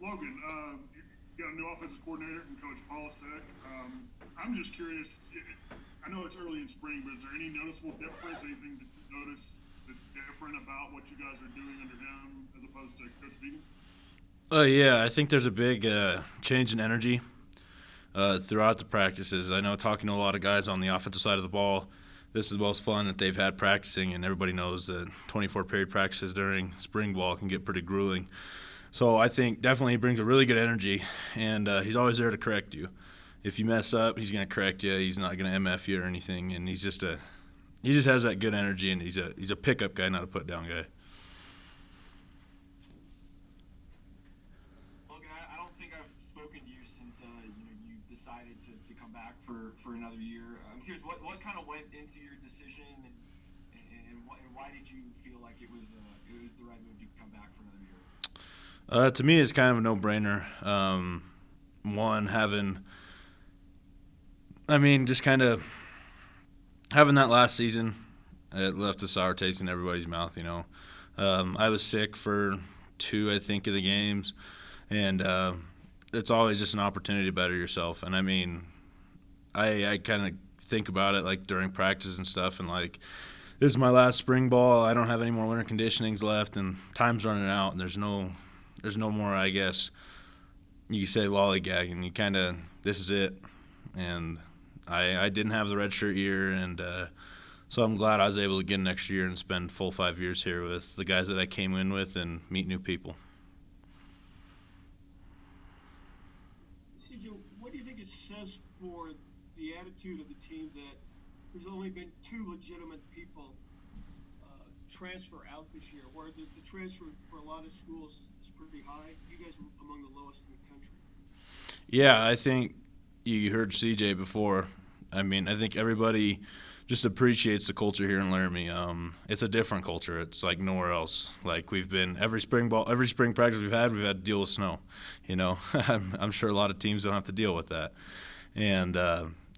Logan, you got a new offensive coordinator from Coach Polasek. I'm just curious. I know it's early in spring, but is there any noticeable difference? Anything that you notice that's different about what you guys are doing under him as opposed to Coach Vegan? Yeah, I think there's a big change in energy throughout the practices. I know talking to a lot of guys on the offensive side of the ball, this is the most fun that they've had practicing, and everybody knows that 24 period practices during spring ball can get pretty grueling. So I think definitely he brings a really good energy, and he's always there to correct you. If you mess up, he's going to correct you. He's not going to MF you or anything, and he just has that good energy, and he's a pickup guy, not a put down guy. Logan, I don't think I've spoken to you since you decided to come back for another year. I'm curious what kind of went into your decision, and why did you feel like it was the right move to come back for another year? To me, it's kind of a no-brainer. One, just kind of having that last season, it left a sour taste in everybody's mouth. I was sick for two, I think, of the games, and it's always just an opportunity to better yourself. And I kind of think about it like during practice and stuff, and like this is my last spring ball. I don't have any more winter conditionings left, and time's running out, and there's no more, I guess you say, lollygagging. This is it. And I didn't have the redshirt year, and so I'm glad I was able to get an extra year and spend full 5 years here with the guys that I came in with and meet new people. CJ, what do you think it says for the attitude of the team that there's only been two legitimate people transfer out this year, where the transfer for a lot of schools is pretty high? You guys are among the lowest in the country. Yeah, I think you heard CJ before. I think everybody just appreciates the culture here in Laramie. It's a different culture. It's like nowhere else. Like we've been every spring practice we've had to deal with snow. I'm sure a lot of teams don't have to deal with that. And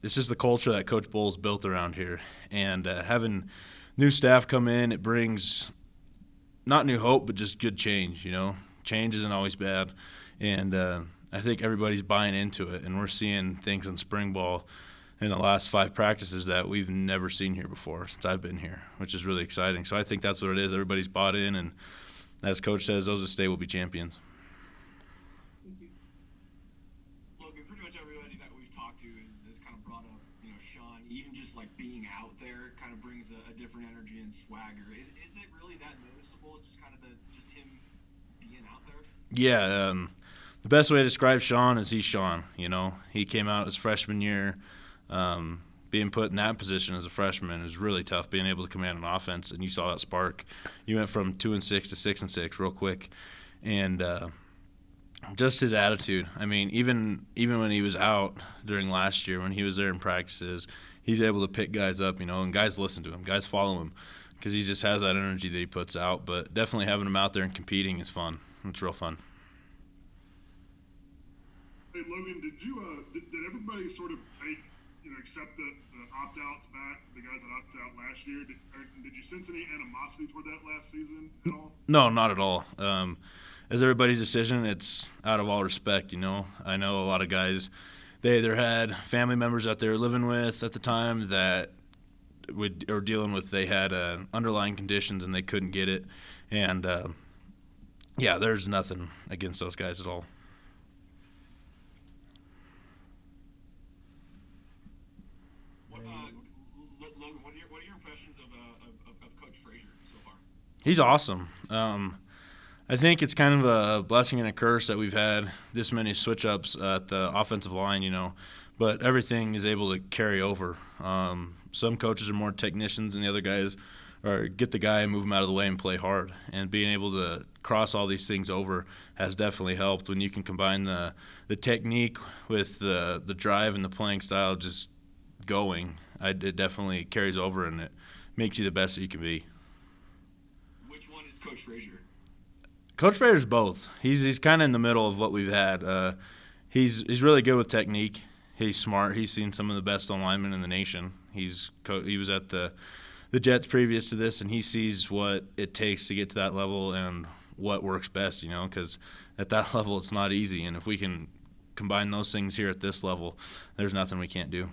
it's just the culture that Coach Bowles built around here. And having new staff come in, it brings not new hope, but just good change. Change isn't always bad. And I think everybody's buying into it, and we're seeing things in spring ball in the last 5 practices that we've never seen here before since I've been here, which is really exciting. So I think that's what it is. Everybody's bought in, and as Coach says, those that stay will be champions. Thank you. Logan, pretty much everybody that we've talked to has kind of brought up, Sean, even just like being out there kind of brings a different energy and swagger. Is it really that noticeable? Just kind of just him being out there? Yeah, the best way to describe Sean is he's Sean. He came out his freshman year. Being put in that position as a freshman is really tough. Being able to command an offense, and you saw that spark. You went from 2-6 to 6-6 real quick, and just his attitude. Even when he was out during last year, when he was there in practices, he's able to pick guys up. And guys listen to him, guys follow him, because he just has that energy that he puts out. But definitely having him out there and competing is fun. It's real fun. Hey Logan, did everybody sort of accept the opt-outs back, the guys that opted out last year? Did you sense any animosity toward that last season at all? No, not at all. As everybody's decision, it's out of all respect. I know a lot of guys, they either had family members that they were living with at the time that or dealing with, they had underlying conditions and they couldn't get it. And yeah, there's nothing against those guys at all. Logan, what are your impressions of Coach Frazier so far? He's awesome. I think it's kind of a blessing and a curse that we've had this many switch-ups at the offensive line, but everything is able to carry over. Some coaches are more technicians and the other guys or get the guy and move him out of the way and play hard. And being able to cross all these things over has definitely helped when you can combine the technique with the drive and the playing style just going. It definitely carries over, and it makes you the best that you can be. Which one is Coach Frazier? Coach Frazier's both. He's kind of in the middle of what we've had. He's really good with technique. He's smart. He's seen some of the best linemen in the nation. He was at the Jets previous to this, and he sees what it takes to get to that level and what works best, because at that level it's not easy. And if we can combine those things here at this level, there's nothing we can't do.